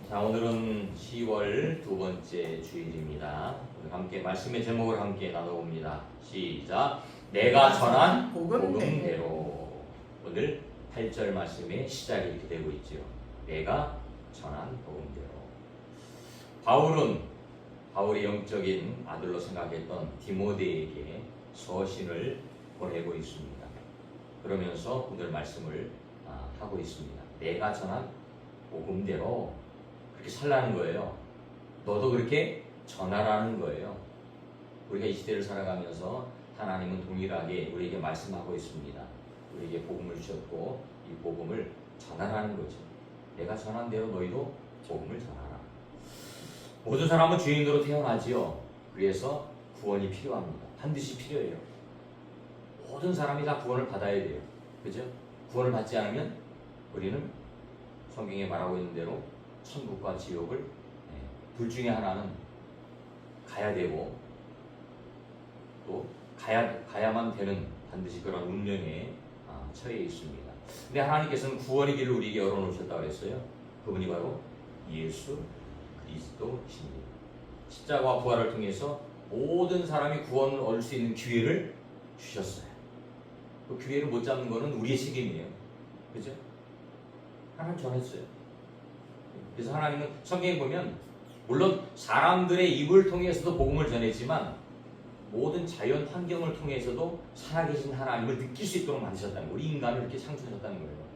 자, 오늘은 10월 두 번째 주일입니다. 우리 함께 말씀의 제목을 함께 나눠봅니다. 시작. 내가 전한 복음대로. 오늘 8절 말씀의 시작이 이렇게 되고 있죠. 내가 전한 복음대로. 바울의 영적인 아들로 생각했던 디모데에게 서신을 보내고 있습니다. 그러면서 오늘 말씀을 하고 있습니다. 내가 전한 복음대로 그렇게 살라는 거예요. 너도 그렇게 전하라는 거예요. 우리가 이 시대를 살아가면서 하나님은 동일하게 우리에게 말씀하고 있습니다. 우리에게 복음을 주셨고 이 복음을 전하라는 거죠. 내가 전한 대로 너희도 복음을 전하라. 모든 사람은 죄인으로 태어나지요. 그래서 구원이 필요합니다. 반드시 필요해요. 모든 사람이 다 구원을 받아야 돼요. 그죠? 구원을 받지 않으면 우리는 성경에 말하고 있는 대로 천국과 지옥을 둘 중에 하나는 가야 되고 또 가야만 되는 반드시 그런 운명에 처해 있습니다. 근데 하나님께서는 구원의 길을 우리에게 열어놓으셨다고 했어요. 그분이 바로 예수 그리스도십니다. 십자가와 부활을 통해서 모든 사람이 구원을 얻을 수 있는 기회를 주셨어요. 그 기회를 못 잡는 것은 우리의 책임이에요. 그죠? 하나님 전했어요. 그래서 하나님은 성경에 보면 물론 사람들의 입을 통해서도 복음을 전했지만 모든 자연 환경을 통해서도 살아계신 하나님을 느낄 수 있도록 만드셨다는 거예요. 우리 인간을 이렇게 창조하셨다는 거예요.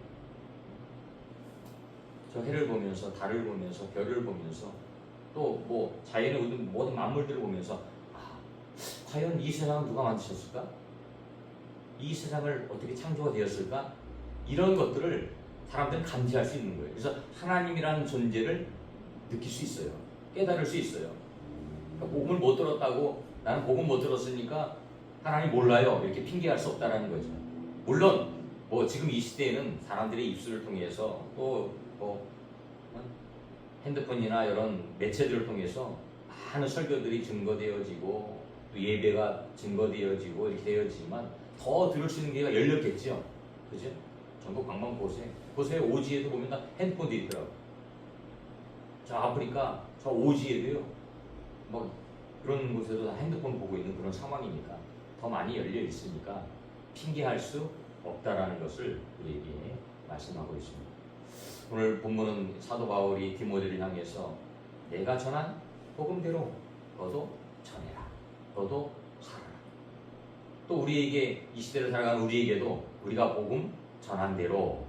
저 해를 보면서 달을 보면서 별을 보면서 또 뭐 자연의 모든 만물들을 보면서 과연 이 세상은 누가 만드셨을까? 이 세상을 어떻게 창조가 되었을까? 이런 것들을 사람들은 감지할 수 있는 거예요. 그래서 하나님이라는 존재를 느낄 수 있어요. 깨달을 수 있어요. 그러니까 복음을 못 들었다고 나는 복음 못 들었으니까 하나님 몰라요. 이렇게 핑계할 수 없다라는 거죠. 물론 뭐 지금 이 시대에는 사람들의 입술을 통해서 또 뭐 핸드폰이나 이런 매체들을 통해서 많은 설교들이 증거되어지고 또 예배가 증거되어지고 이렇게 되어지지만 더 들을 수 있는 기회가 열렸겠죠. 그죠? 전국 방방곳에 보세요. 오지에도 보면 다 핸드폰들이 있더라고. 저 아프리카 저 오지에도요. 뭐 그런 곳에도 다 핸드폰 보고 있는 그런 상황이니까 더 많이 열려 있으니까 핑계할 수 없다라는 것을 우리에게 말씀하고 있습니다. 오늘 본문은 사도 바울이 디모데를 향해서 내가 전한 복음대로 너도 전해라. 너도 살아라. 또 우리에게 이 시대를 살아가는 우리에게도 우리가 복음 전한 대로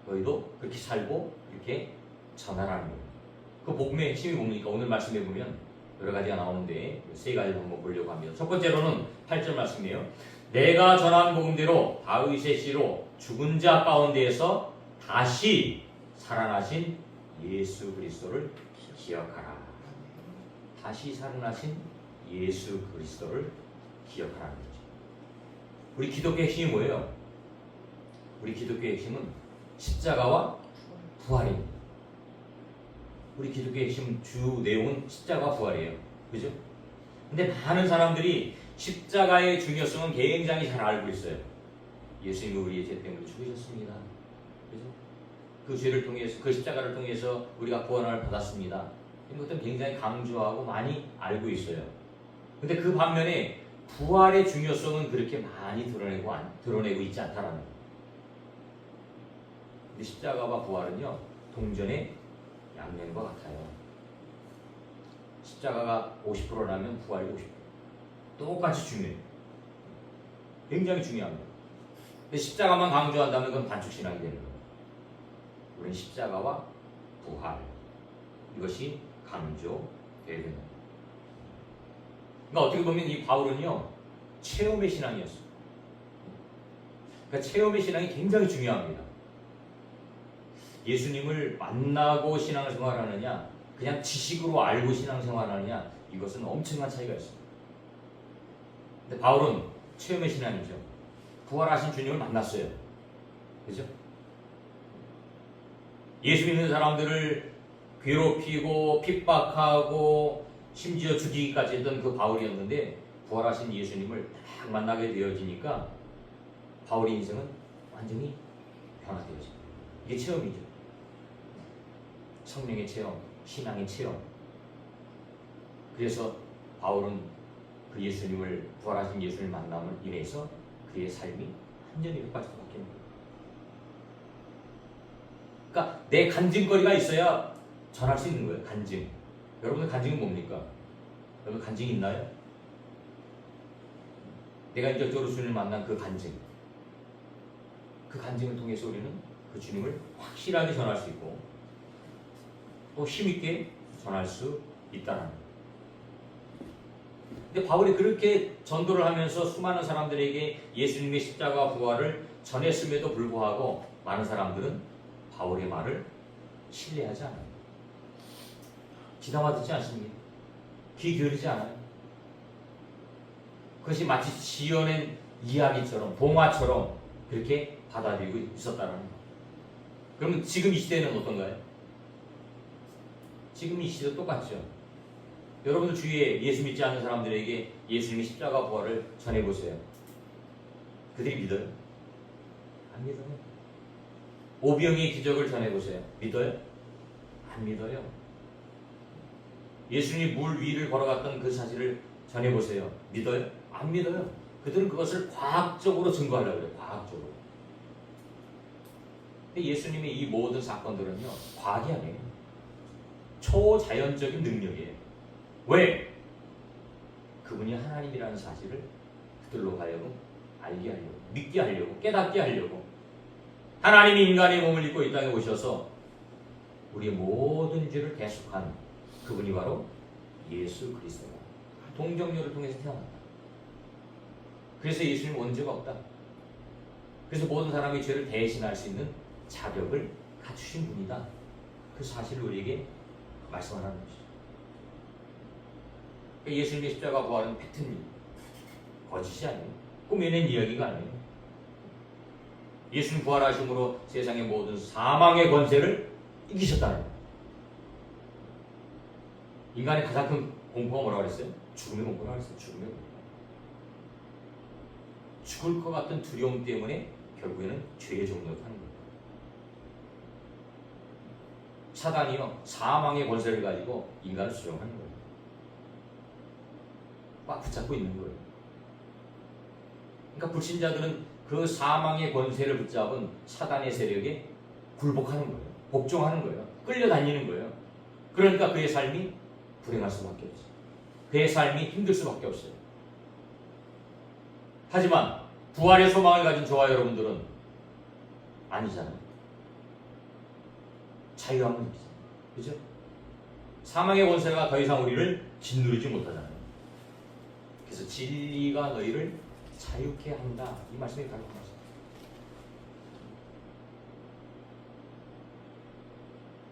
너희도 그렇게 살고 이렇게 전하라는 거예요. 그 복음의 핵심이 뭡니까? 오늘 말씀해 보면 여러 가지가 나오는데 세 가지를 한번 보려고 합니다. 첫 번째로는 8절 말씀이에요. 내가 전한 복음대로 다윗의 씨로 죽은 자 가운데에서 다시 살아나신 예수 그리스도를 기억하라. 다시 살아나신 예수 그리스도를 기억하라는 거죠. 우리 기독교의 핵심이 뭐예요? 우리 기독교의 핵심은 십자가와 부활입니다. 우리 기독교의 핵심 주 내용은 십자가와 부활이에요. 그죠? 근데 많은 사람들이 십자가의 중요성은 굉장히 잘 알고 있어요. 예수님이 우리의 죄 때문에 죽으셨습니다. 그죠? 그 죄를 통해서, 그 십자가를 통해서 우리가 구원을 받았습니다. 이런 것들은 굉장히 강조하고 많이 알고 있어요. 근데 그 반면에 부활의 중요성은 그렇게 많이 드러내고 있지 않다라는 거예요. 근데 십자가와 부활은요, 동전의 양면과 같아요. 십자가가 50%라면 부활이 50%. 똑같이 중요해요. 굉장히 중요합니다. 근데 십자가만 강조한다면 그건 반축신앙이 되는 거예요. 우리는 십자가와 부활 이것이 강조되어야 되는 거예요. 그러니까 어떻게 보면 이 바울은요 체험의 신앙이었어요. 그러니까 체험의 신앙이 굉장히 중요합니다. 예수님을 만나고 신앙생활을 하느냐 그냥 지식으로 알고 신앙생활을 하느냐 이것은 엄청난 차이가 있습니다. 근데 바울은 체험의 신앙이죠. 부활하신 주님을 만났어요. 그죠? 예수 믿는 사람들을 괴롭히고 핍박하고 심지어 죽이기까지 했던 그 바울이었는데 부활하신 예수님을 딱 만나게 되어지니까 바울의 인생은 완전히 변화되어집니다. 이게 체험이죠. 성령의 체험, 신앙의 체험. 그래서 바울은 그 예수님을 부활하신 예수님을 만남을 인해서 그의 삶이 완전히 180도 바뀌는 거예요. 그러니까 내 간증거리가 있어야 전할 수 있는 거예요. 간증. 여러분들 간증은 뭡니까? 여러분 간증이 있나요? 내가 인격적으로 주님을 만난 그 간증. 그 간증을 통해서 우리는 그 주님을 확실하게 전할 수 있고 또 힘있게 전할 수 있다는 거예요. 근데 바울이 그렇게 전도를 하면서 수많은 사람들에게 예수님의 십자가 부활을 전했음에도 불구하고 많은 사람들은 바울의 말을 신뢰하지 않아요. 귀담아 듣지 않습니다. 귀 기울이지 않아요. 그것이 마치 지어낸 이야기처럼 동화처럼 그렇게 받아들이고 있었다는 거예요. 그러면 지금 이 시대는 어떤가요? 지금 이 시대도 똑같죠. 여러분들 주위에 예수 믿지 않는 사람들에게 예수님의 십자가 부활을 전해보세요. 그들이 믿어요? 안 믿어요. 오병이의 기적을 전해보세요. 믿어요? 안 믿어요. 예수님이 물 위를 걸어갔던 그 사실을 전해보세요. 믿어요? 안 믿어요. 그들은 그것을 과학적으로 증거하려고 해요. 과학적으로. 근데 예수님의 이 모든 사건들은요, 과학이 아니에요. 초자연적인 능력이에요. 왜? 그분이 하나님이라는 사실을 그들로 하여금 알게 하려고, 믿게 하려고, 깨닫게 하려고. 하나님이 인간의 몸을 입고 이 땅에 오셔서 우리의 모든 죄를 대속한 그분이 바로 예수 그리스도다. 동정녀를 통해서 태어났다. 그래서 예수님은 원죄가 없다. 그래서 모든 사람의 죄를 대신할 수 있는 자격을 갖추신 분이다. 그 사실을 우리에게 말씀하는 것이죠. 예수님의 십자가 부활은 팩트입니다. 거짓이 아니에요. 꾸며낸 이야기가 아니에요. 예수님 부활하심으로 세상의 모든 사망의 권세를 이기셨다는 거예요. 인간의 가장 큰 공포가 뭐라고 그랬어요? 죽음의 공포라고 그랬어요. 죽음의 공포. 죽을 것 같은 두려움 때문에 결국에는 죄의 종로를 하는 거예요. 사단이요, 사망의 권세를 가지고 인간을 수정하는 거예요. 꽉 붙잡고 있는 거예요. 그러니까 불신자들은 그 사망의 권세를 붙잡은 사단의 세력에 굴복하는 거예요. 복종하는 거예요. 끌려다니는 거예요. 그러니까 그의 삶이 불행할 수밖에 없어요. 그의 삶이 힘들 수밖에 없어요. 하지만 부활의 소망을 가진 저와 여러분들은 아니잖아요. 자유함을 느끼잖아요. 그죠? 사망의 권세가 더 이상 우리를 짓누르지 못하잖아요. 그래서 진리가 너희를 자유케 한다. 이 말씀이 바로 그 말씀.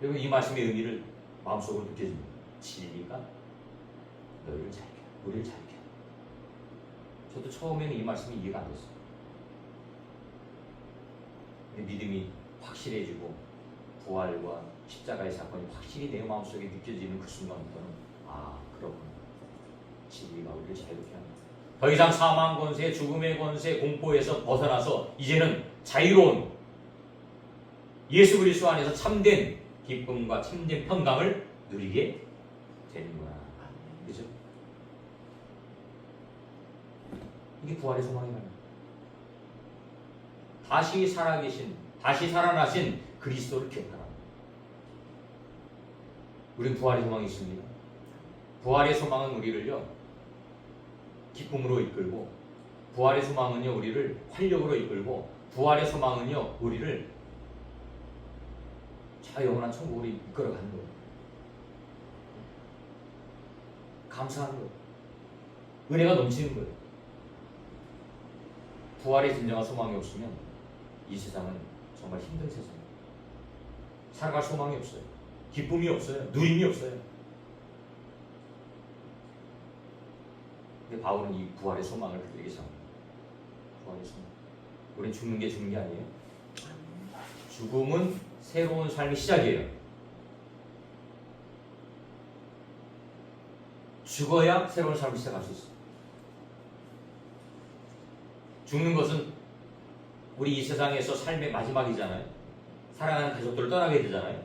여러분 이 말씀의 의미를 마음속으로 느껴집니다. 진리가 너희를 자유케 한다. 우리를 자유케 한다. 저도 처음에는 이 말씀이 이해가 안 됐어요. 근데 믿음이 확실해지고 부활과 십자가의 사건이 확실히 내 마음속에 느껴지는 그 순간부터는 아 그렇구나. 진리가 우리를 자유케 한다. 더 이상 사망 권세, 죽음의 권세, 공포에서 벗어나서 이제는 자유로운 예수 그리스도 안에서 참된 기쁨과 참된 평강을 누리게 되는구나. 그죠? 이게 부활의 소망이라는 다시 살아계신, 다시 살아나신 그리스도를 기억하라. 우리는 부활의 소망이 있습니다. 부활의 소망은 우리를요 기쁨으로 이끌고, 부활의 소망은요 우리를 활력으로 이끌고, 부활의 소망은요 우리를 저 영원한 천국으로 이끌어가는 거예요. 감사한 거예요. 은혜가 넘치는 거예요. 부활의 진정한 소망이 없으면 이 세상은 정말 힘든 세상이에요. 살아갈 소망이 없어요. 기쁨이 없어요. 누림이 없어요. 근데 바울은 이 부활의 소망을 그들에게 전합니다. 부활의 소망. 우린 죽는 게 아니에요. 죽음은 새로운 삶의 시작이에요. 죽어야 새로운 삶을 시작할 수 있어요. 죽는 것은 우리 이 세상에서 삶의 마지막이잖아요. 사랑하는 가족들을 떠나게 되잖아요.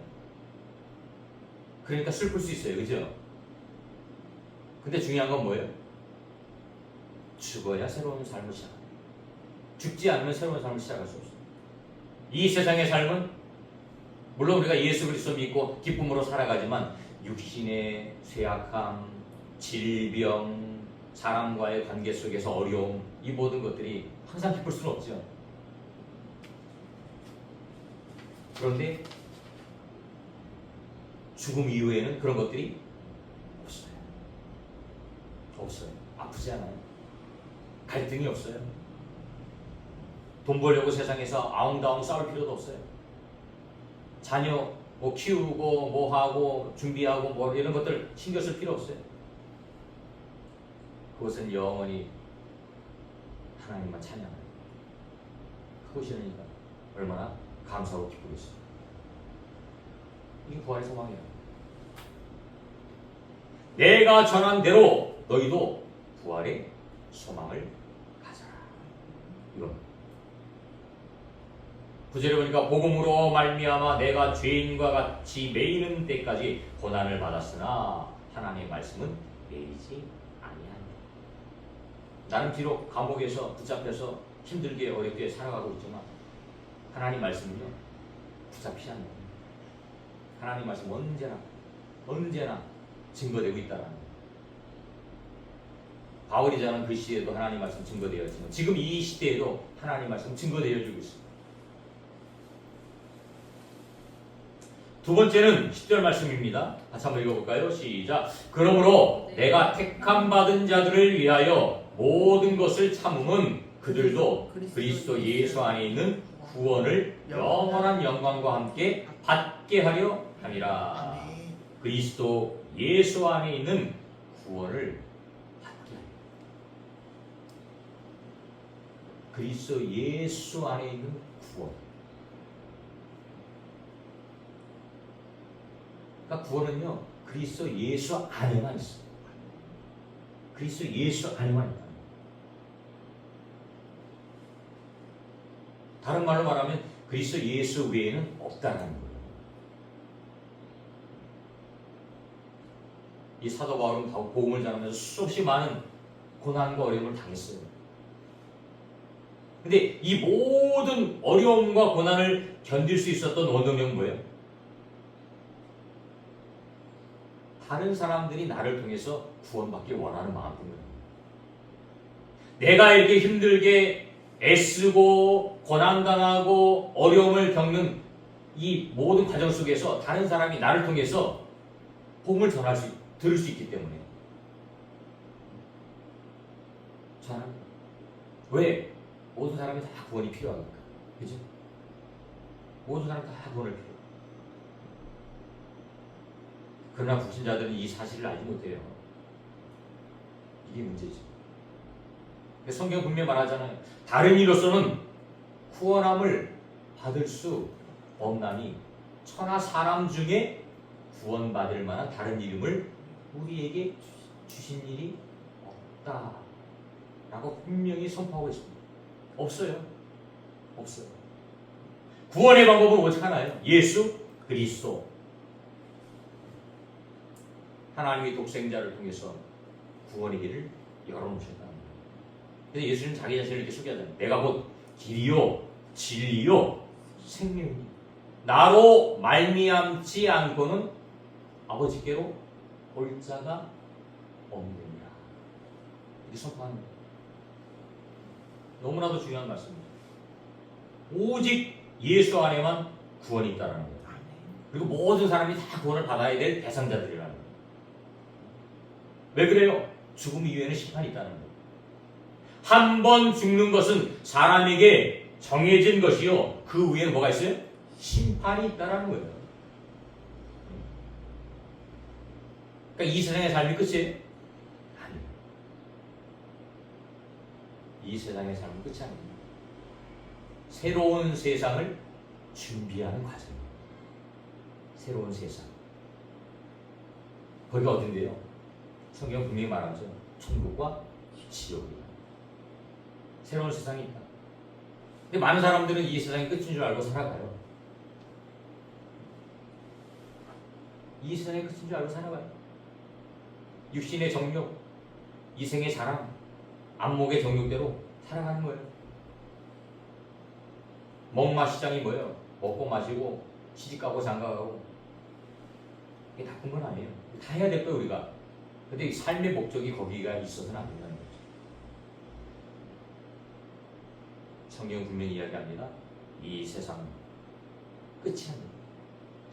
그러니까 슬플 수 있어요. 그죠? 근데 중요한 건 뭐예요? 죽어야 새로운 삶을 시작합니다. 죽지 않으면 새로운 삶을 시작할 수 없어요. 이 세상의 삶은 물론 우리가 예수 그리스도 믿고 기쁨으로 살아가지만 육신의 쇠약함, 질병, 사람과의 관계 속에서 어려움, 이 모든 것들이 항상 기쁠 수는 없죠. 그런데 죽음 이후에는 그런 것들이 없어요. 없어요. 아프지 않아요. 갈등이 없어요. 돈 벌려고 세상에서 아웅다웅 싸울 필요도 없어요. 자녀 뭐 키우고 뭐 하고 준비하고 뭐 이런 것들 신경 쓸 필요 없어요. 그것은 영원히 하나님만 찬양하는 그것이니까 얼마나 감사하고 기쁘겠어요. 이게 부활의 소망이에요. 내가 전한 대로 너희도 부활의 소망을 가져라. 이건 9절에 보니까 복음으로 말미암아 내가 죄인과 같이 매이는 때까지 고난을 받았으나 하나님의 말씀은 매이지 아니하니라. 나는 비록 감옥에서 붙잡혀서 힘들게 어렵게 살아가고 있지만 하나님 말씀은요 붙잡히지 않는 거예요. 하나님 말씀 언제나 증거되고 있다라는 거예요. 바울이 전한 그 시대에도 하나님 말씀 증거되었지만 지금 이 시대에도 하나님 말씀 증거되어지고 있습니다. 두 번째는 10절 말씀입니다. 같이 한번 읽어볼까요? 시작. 그러므로 내가 택함 받은 자들을 위하여 모든 것을 참음은 그들도 그리스도 예수 안에 있는 구원을 영원한 영광과 함께 받게 하려 함이라. 그리스도 예수 안에 있는 구원을 받게 하려. 그리스도 예수 안에 있는 구원. 그러니까 구원은요 그리스도 예수 안에만 있어요. 그리스도 예수 안에만 있다. 다른 말로 말하면 그리스도 예수 외에는 없다는 거예요. 이 사도 바울은 복음을 전하면서 수없이 많은 고난과 어려움을 당했어요. 근데 이 모든 어려움과 고난을 견딜 수 있었던 원동력은 뭐예요? 다른 사람들이 나를 통해서 구원받기 원하는 마음 때문에. 내가 이렇게 힘들게 애쓰고 고난당하고 어려움을 겪는 이 모든 과정 속에서 다른 사람이 나를 통해서 복음을 들을 수 있기 때문에 전합니다. 왜? 모든 사람이 다 구원이 필요하니까. 그죠? 모든 사람이 다 구원을 필요해요. 그러나 불신자들은 이 사실을 알지 못해요. 이게 문제지. 성경 분명히 말하잖아요. 다른 이로서는 구원함을 받을 수 없나니 천하 사람 중에 구원받을 만한 다른 이름을 우리에게 주신 일이 없다 라고 분명히 선포하고 있습니다. 없어요. 없어요. 구원의 방법은 오직 하나예요. 예수 그리스도. 하나님의 독생자를 통해서 구원의 길을 열어놓으셨다는 거예요. 그래서 예수는 자기 자신을 이렇게 소개하잖아요. 내가 곧 길이요 진리요 생명이니 나로 말미암지 않고는 아버지께로 올 자가 없느니라. 이렇게 선포하는 거예요. 너무나도 중요한 말씀입니다. 오직 예수 안에만 구원이 있다는 거예요. 그리고 모든 사람이 다 구원을 받아야 될 대상자들이라는 거예요. 왜 그래요? 죽음 이후에는 심판이 있다는 거예요. 한 번 죽는 것은 사람에게 정해진 것이요. 그 후에는 뭐가 있어요? 심판이 있다는 거예요. 그러니까 이 세상의 삶이 끝이에요? 아니에요. 이 세상의 삶은 끝이 아닙니다. 새로운 세상을 준비하는 과정이에요. 새로운 세상. 거기가 어딘데요? 성경 분명히 말하죠. 천국과 지옥이다. 새로운 세상이 있다. 근데 많은 사람들은 이 세상이 끝인 줄 알고 살아가요. 이 세상의 끝인 줄 알고 살아가요. 육신의 정욕, 이생의 자랑, 안목의 정욕대로 살아가는 거예요. 먹마시장이 뭐예요? 먹고 마시고 시집가고 장가가고 이게 나쁜 건 아니에요. 다 해야 될 거예요 우리가. 근데 이 삶의 목적이 거기가 있어서는 안 된다는 거죠. 성경은 분명히 이야기합니다. 이 세상은 끝이 아닙니다.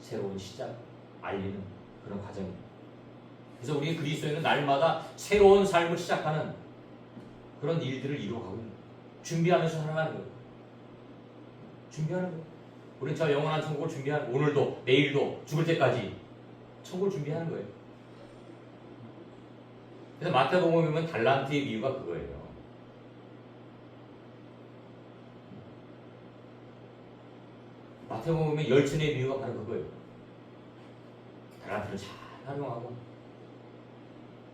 새로운 시작, 알리는 그런 과정입니다. 그래서 우리 그리스도인은 날마다 새로운 삶을 시작하는 그런 일들을 이루어가고 있는 거예요. 준비하면서 살아가는 거예요. 준비하는 거예요. 우리는 저 영원한 천국을 준비하는, 오늘도 내일도 죽을 때까지 천국을 준비하는 거예요. 그래서 마태복음에 보면 달란트의 비유가 그거예요. 마태복음에 열천의 비유가 바로 그거예요. 달란트를 잘 활용하고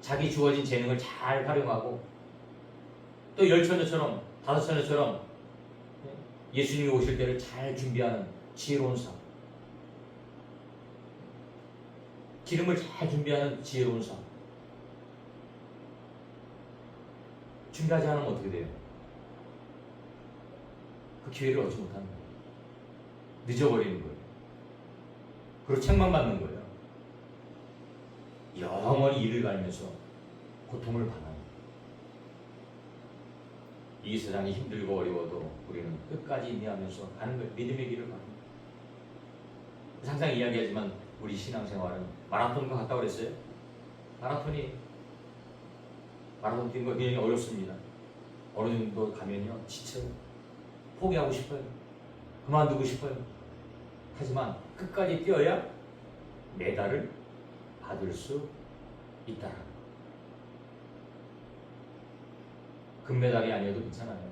자기 주어진 재능을 잘 활용하고 또 열처녀처럼 다섯처녀처럼 예수님이 오실 때를 잘 준비하는 지혜로운 삶, 기름을 잘 준비하는 지혜로운 삶. 준비하지 않으면 어떻게 돼요? 그 기회를 얻지 못하는 거예요. 늦어버리는 거예요. 그리고 책망 받는 거예요. 영원히 이를 갈면서 고통을 받아요. 이 세상이 힘들고 어려워도 우리는 끝까지 인내하면서 가는 거예요. 믿음의 길을 가는 거예요. 항상 이야기하지만 우리 신앙생활은 마라톤과 같다고 그랬어요. 마라톤 뛰는 거 굉장히 어렵습니다. 어느 정도 가면요 지쳐요. 포기하고 싶어요. 그만두고 싶어요. 하지만 끝까지 뛰어야 메달을 받을 수 있다. 금메달이 아니어도 괜찮아요.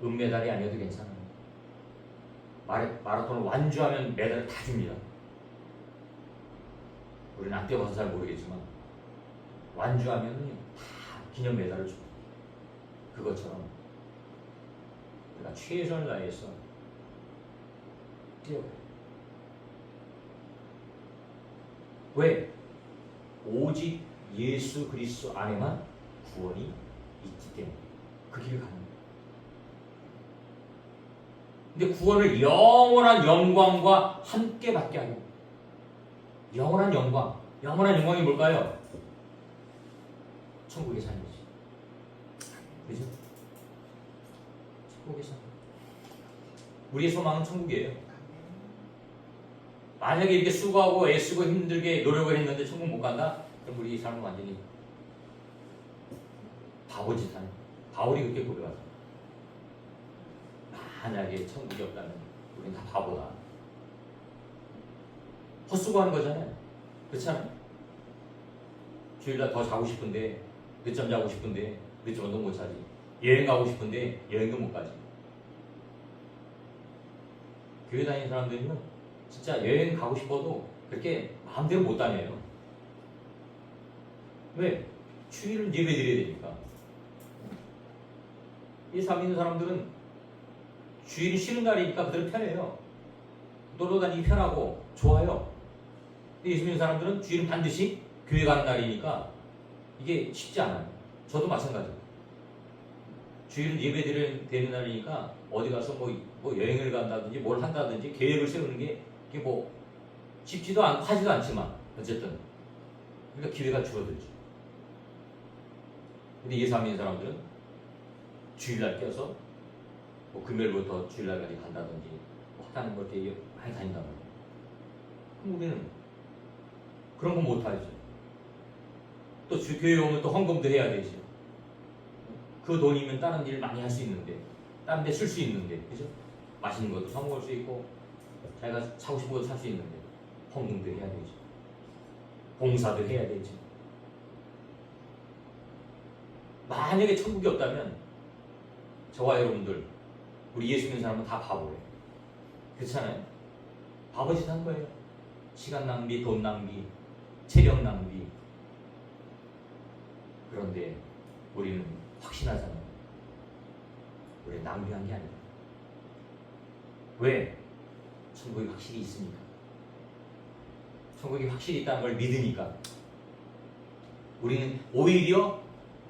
은메달이 아니어도 괜찮아요. 마라톤을 완주하면 메달을 다 줍니다. 우리는 안 뛰어봐서 잘 모르겠지만 완주하면 다 기념 메달을 줍니다. 그것처럼 우리가 최선을 다해서 뛰어가요. 왜? 오직 예수 그리스도 안에만 구원이 있기 때문에 그 길을 가는 거예요. 근데 구원을 영원한 영광과 함께 받게 하려. 영원한 영광. 영원한 영광이 뭘까요? 천국의 삶이지. 그죠? 천국의 삶. 우리의 소망은 천국이에요. 만약에 이렇게 수고하고 애쓰고 힘들게 노력을 했는데 천국 못 간다? 그럼 우리 삶은 완전히 바보짓 하는. 바울이 그렇게 고백하죠. 만약에 천국이 없다면 우리는 다 바보다. 헛수고하는 거잖아요. 그렇잖아요. 주일날 더 자고 싶은데 늦잠 자고 싶은데 늦잠도 못 자지. 여행 가고 싶은데 여행도 못 가지. 교회 다니는 사람들은요 진짜 여행 가고 싶어도 그렇게 마음대로 못 다녀요. 왜? 주일은 예배 드려야 되니까. 이 삶 있는 사람들은 주일이 쉬는 날이니까 그들은 편해요. 놀러 다니기 편하고 좋아요. 근데 예수 믿는 사람들은 주일은 반드시 교회 가는 날이니까 이게 쉽지 않아요. 저도 마찬가지예요. 주일은 예배 드려야 되는 날이니까 어디 가서 뭐 여행을 간다든지 뭘 한다든지 계획을 세우는 게 이게 뭐 쉽지도 않고 하지도 않지만 어쨌든 그러니까 기회가 줄어들죠. 근데 예수 안 믿는 사람들은 주일날 껴서 뭐 금요일부터 주일날까지 간다든지 뭐 하다는 걸 되게 많이 다닌단 말이에요. 그럼 우리는 그런 거 못하죠. 또 교회 오면 또 헌금도 해야 되죠. 그 돈이면 다른 일 많이 할 수 있는데 다른 데 쓸 수 있는데 그죠? 맛있는 것도 사 먹을 수 있고 자기가 사고 싶은 것도 살 수 있는데 헌금도 해야 되죠. 봉사도 해야 되죠. 만약에 천국이 없다면 저와 여러분들 우리 예수 믿는 사람은 다 바보예요. 그렇잖아요? 바보짓 한 거예요. 시간 낭비, 돈 낭비, 체력 낭비. 그런데 우리는 확신하잖아요. 우리는 낭비한 게 아니다. 왜? 천국이 확실히 있으니까. 천국이 확실히 있다는 걸 믿으니까 우리는 오히려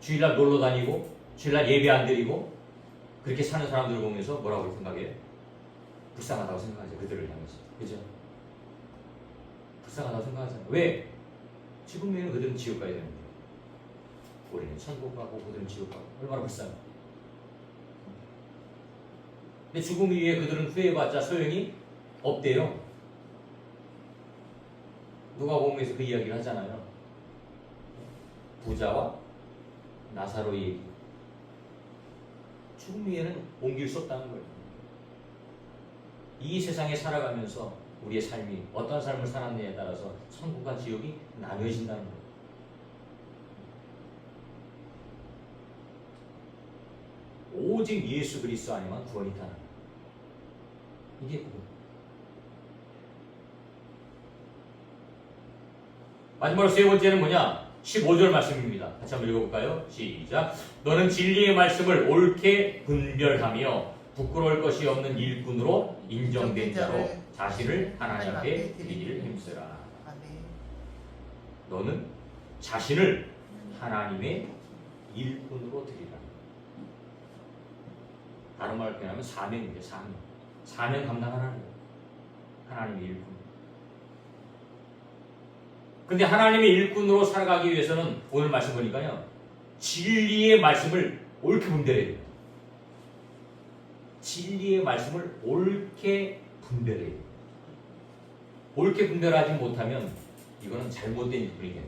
주일날 놀러 다니고 주일날 예배 안 드리고 그렇게 사는 사람들을 보면서 뭐라고 생각해요? 불쌍하다고 생각하죠. 그들을 향해서. 그죠? 불쌍하다고 생각하잖아요. 왜? 죽음 후에는 그들은 지옥 가야 되는데 우리는 천국 가고 그들은 지옥 가고 얼마나 불쌍해. 근데 죽음 이후에 그들은 후회해봤자 소용이 없대요. 누가복음에서 그 이야기를 하잖아요. 부자와 나사로의 얘기. 죽음 위에는 옮길 수 없다는 거예요. 이 세상에 살아가면서 우리의 삶이 어떤 삶을 살았느냐에 따라서 천국과 지옥이 나뉘어진다는 거예요. 오직 예수 그리스도 안에만 구원이 있다는 거예요. 이게 구원. 마지막으로 세 번째는 뭐냐? 15절 말씀입니다. 같이 한번 읽어볼까요? 시작. 너는 진리의 말씀을 옳게 분별하며 부끄러울 것이 없는 일꾼으로 인정된 자로 자신을 하나님 앞에 드리기를 힘쓰라. 너는 자신을 하나님의 일꾼으로 드리라. 다른 말로 표현하면 사명입니다. 사명 감당하라는 거예요. 하나님의 일꾼. 근데 하나님의 일꾼으로 살아가기 위해서는 오늘 말씀 보니까요, 진리의 말씀을 옳게 분별해야 돼요. 진리의 말씀을 옳게 분별해야 돼요. 옳게 분별하지 못하면 이거는 잘못된 분이에요.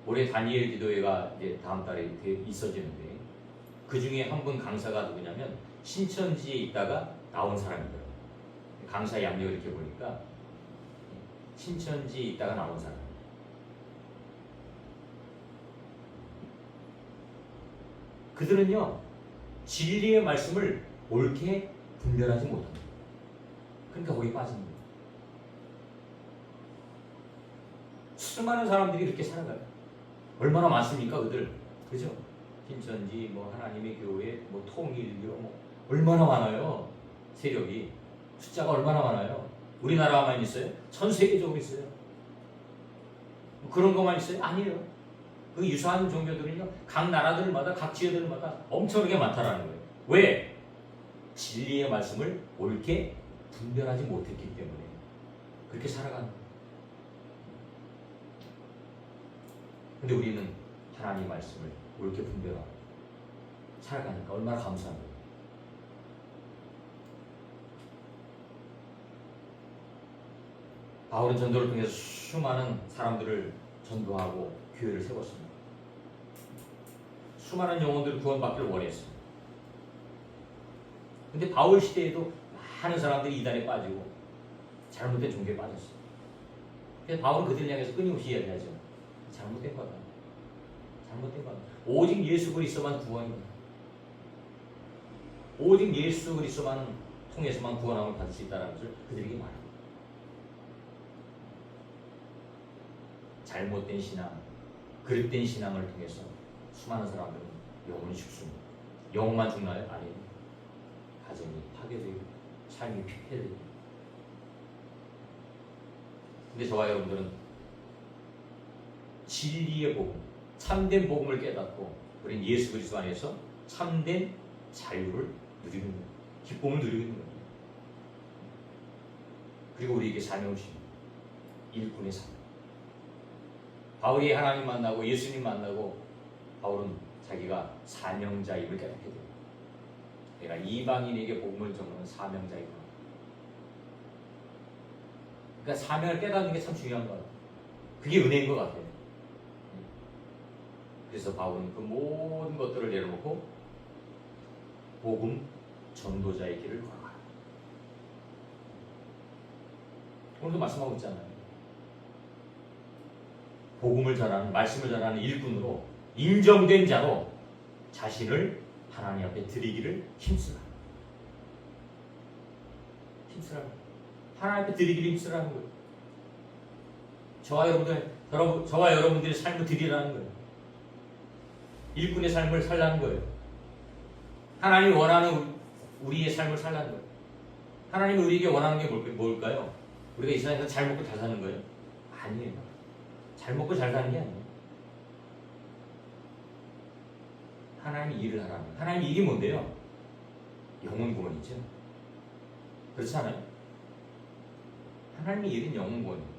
올해 다니엘 기도회가 이제 다음 달에 있어지는데 그 중에 한 분 강사가 누구냐면 신천지에 있다가 나온 사람이더라고요. 강사 양력을 이렇게 보니까 신천지에 있다가 나온 사람. 그들은요 진리의 말씀을 옳게 분별하지 못합니다. 그러니까 거기 빠진 거예요. 수많은 사람들이 그렇게 살아가요. 얼마나 많습니까 그들, 그죠? 신천지, 뭐 하나님의 교회, 뭐 통일교, 뭐 얼마나 많아요. 세력이 숫자가 얼마나 많아요. 우리나라만 있어요? 전 세계적으로 있어요. 그런 것만 있어요? 아니에요. 그 유사한 종교들은요 각 나라들마다 각 지역들마다 엄청나게 많다라는 거예요. 왜? 진리의 말씀을 옳게 분별하지 못했기 때문에 그렇게 살아가는 거예요. 근데 우리는 하나님의 말씀을 옳게 분별하고 살아가니까 얼마나 감사한 거예요. 바울은 전도를 통해서 수많은 사람들을 전도하고 교회를 세웠습니다. 수많은 영혼들을 구원받기를 원했습니다. 근데 바울 시대에도 많은 사람들이 이단에 빠지고 잘못된 종교에 빠졌어요. 그래서 바울은 그들을 향해서 끊임없이 이야기하죠. 잘못된 거다. 잘못된 거다. 오직 예수 그리스도만 구원이다. 오직 예수 그리스도만 통해서만 구원함을 받을 수 있다는 것을 그들에게 말합니다. 잘못된 신앙, 그릇된 신앙을 통해서 수많은 사람들은 영혼이 죽습니다. 영혼만 죽나요? 아니에요. 가정이 파괴되고 삶이 피폐되고. 근데 저와 여러분들은 진리의 복음, 참된 복음을 깨닫고 우리는 예수 그리스도 안에서 참된 자유를 누리는 거예요. 기쁨을 누리고 있는 거예요. 그리고 우리에게 사명을 주십니다. 일꾼의 사명. 바울이 하나님 만나고 예수님 만나고 바울은 자기가 사명자임을 깨닫게 돼요. 내가 이방인에게 복음을 전하는 사명자이구나. 그러니까 사명을 깨닫는 게 참 중요한 것 같아요. 그게 은혜인 것 같아요. 그래서 바울은 그 모든 것들을 내려놓고 복음 전도자의 길을 걸어가요. 오늘도 말씀하고 있잖아요. 복음을 전하는, 말씀을 전하는 일꾼으로 인정된 자로 자신을 하나님 앞에 드리기를 힘쓰라. 힘쓰라. 하나님 앞에 드리기를 힘쓰라는 거예요. 저와 여러분들의 삶을 드리라는 거예요. 일꾼의 삶을 살라는 거예요. 하나님이 원하는 우리의 삶을 살라는 거예요. 하나님이 우리에게 원하는 게 뭘까요? 우리가 이 세상에서 잘 먹고 잘 사는 거예요? 아니에요. 잘 먹고 잘 사는 게 아니에요. 하나님이 일을 하라는 거예요. 하나님이 일이 뭔데요? 영혼 구원이죠. 그렇지 않아요? 하나님의 일은 영혼 구원이에요.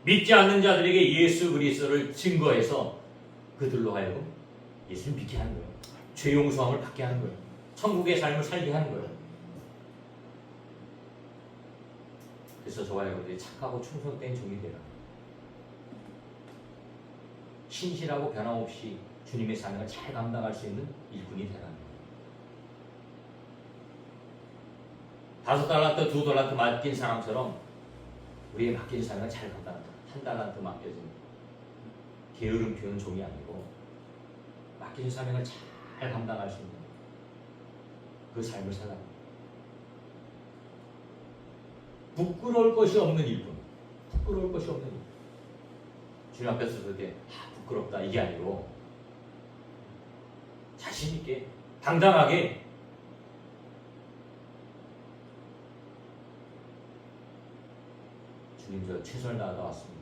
믿지 않는 자들에게 예수 그리스도를 증거해서 그들로 하여금 예수를 믿게 하는 거예요. 죄 용서함을 받게 하는 거예요. 천국의 삶을 살게 하는 거예요. 그래서 저와 여러분들이 착하고 충성된 종이 되라. 신실하고 변함없이 주님의 사명을 잘 감당할 수 있는 일꾼이 되라. 5달란트, 2달란트 맡긴 사람처럼 우리의 맡긴 사명을 잘 감당한다. 1달란트 맡겨진 게으름 피우는 종이 아니고 맡긴 사명을 잘 감당할 수 있는 그 삶을 살아라. 부끄러울 것이 없는 일꾼. 부끄러울 것이 없는 일꾼. 주님 앞에 서서 이렇게 부끄럽다 이게 아니고 자신 있게 당당하게 주님 저 최선을 다하다 왔습니다.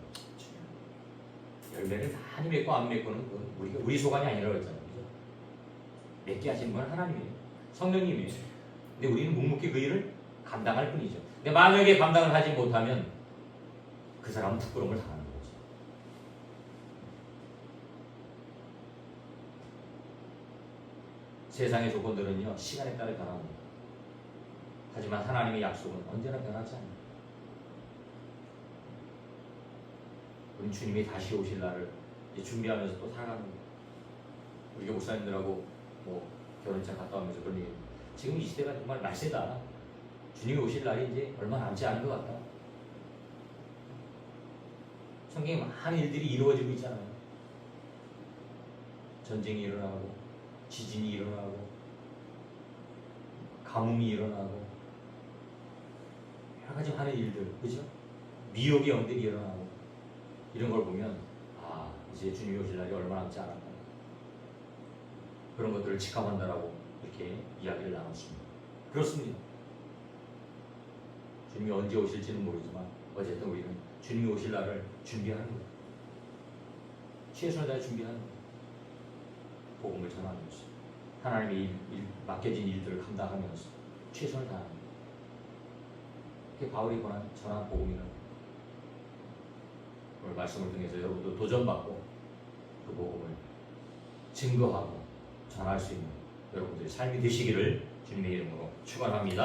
열매를 많이 맺고 안 맺고는 우리 소관이 아니라고 했잖아요. 그죠? 맺게 하시는 건 하나님이에요. 성령님이에요. 근데 우리는 묵묵히 그 일을 감당할 뿐이죠. 근데 만약에 감당을 하지 못하면 그 사람은 부끄러움을 당하는 거죠. 세상의 조건들은요 시간에 따라 변합니다. 하지만 하나님의 약속은 언제나 변하지 않아요. 우리 주님이 다시 오실 날을 준비하면서 또 살아가는 거예요. 우리 목사님들하고 뭐 결혼차 갔다 오면서 그런 얘기. 지금 이 시대가 정말 날세다. 주님이 오실 날이 이제 얼마 남지 않은 것 같다. 성경에 많은 일들이 이루어지고 있잖아요. 전쟁이 일어나고, 지진이 일어나고, 가뭄이 일어나고, 여러 가지 많은 일들, 그죠? 미혹의 영들이 일어나고, 이런 걸 보면, 아, 이제 주님이 오실 날이 얼마 남지 않았다. 그런 것들을 직감한다라고 이렇게 이야기를 나눴습니다. 그렇습니다. 주님이 언제 오실지는 모르지만 어쨌든 우리는 주님이 오실 날을 준비하는 거예요. 최선을 다해 준비하는 거예요. 복음을 전하면서 하나님이 맡겨진 일들을 감당하면서 최선을 다하는 거예요. 그게 바울이 전한 복음이라는 거예요. 오늘 말씀을 통해서 여러분도 도전받고 그 복음을 증거하고 전할 수 있는 여러분들의 삶이 되시기를 주님의 이름으로 축원합니다.